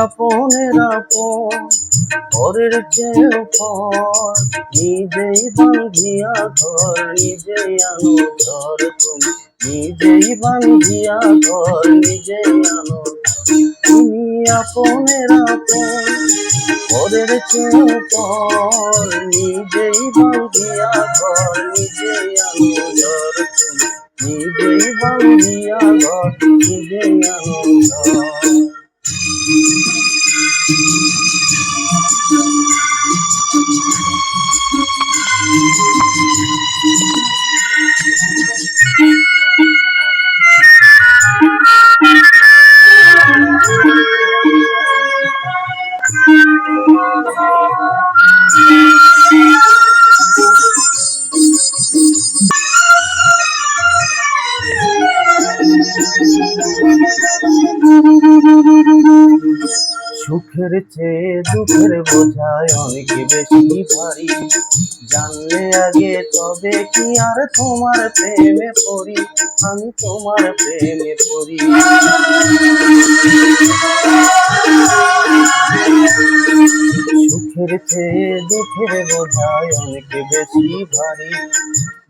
আপনের আপন পরের চেয়েও পর, নিজেই বাঁধিয়া ঘর নিজেই আনো ঘর, তুমি নিজেই বাঁধিয়া ঘর নিজেই আনো। তুমি আপনের আপন পরের চেয়েও পর, নিজেই বাঁধিয়া ঘর নিজেই আনো ঘর, তুমি নিজেই বাঁধিয়া ঘর নিজেই আনো ঘর। সুখের চেয়ে দুঃখের বোঝায় অনেক বেশি ভারী, জানলে আগে তবে কি আর তোমার প্রেমে পড়ি, আমি তোমার প্রেমে পড়ি। সুখের চেয়ে দুঃখের বোঝায় অনেক বেশি ভারী,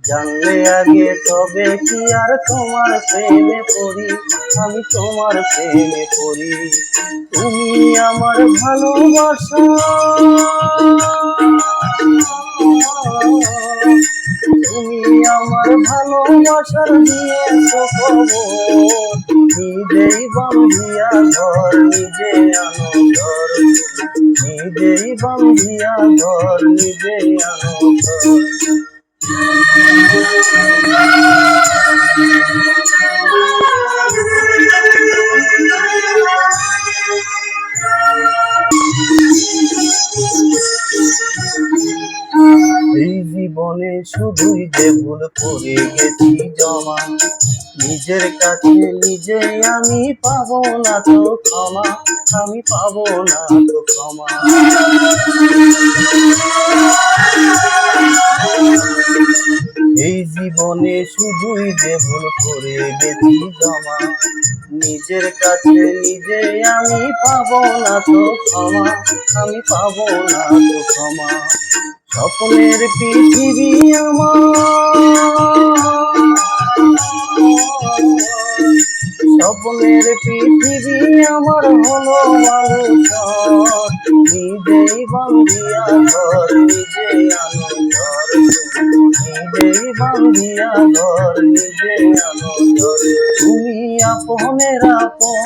জানলে আগে তবে কি আর তোমার প্রেমে পড়ি, আমি তোমার প্রেমে পড়ি। তুমি আমার ভালোবাসা, তুমি আমার ভালোবাসার দিয়েছো খবর, নিজেই বাঁধিয়া ঘর নিজে আনো ঘর, নিজেই বাঁধিয়া ঘর নিজে আনো ঘর। এই জীবনে শুধুই যে ভুল করে গেছি জমা, নিজের কাছে নিজে আমি পাবো না তো ক্ষমা, আমি পাবো না তো ক্ষমা। এই জীবনে শুধুই যে ভুল করে গেছি জমা, নিজের কাছে নিজে আমি পাবো না তো ক্ষমা, আমি পাবো না তো ক্ষমা। স্বপ্নের পৃথিবী আমার, স্বপ্নের পৃথিবী আমার হলো বালুচর, নিজেই বাঁধিয়া ঘর নিজেই আনো ঘর, নিজেই বাঁধিয়া ঘর নিজেই আনো ঘর। তুমি আপনের আপন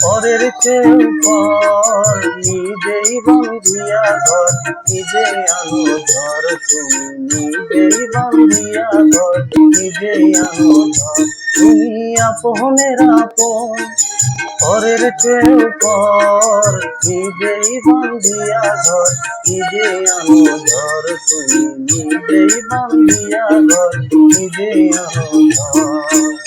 পরের চেয়েও পর, নিজেই বাঁধিয়া ঘর নিজেই আনো ঘর, তুমি নিজেই বাঁধিয়া ঘর নিজেই আনো ঘর। তুমি আপনের আপন পরের চেয়েও পর, নিজেই বাঁধিয়া ঘর নিজেই আনো ঘর, তুমি নিজেই বাঁধিয়া ঘর নিজেই আনো ঘর।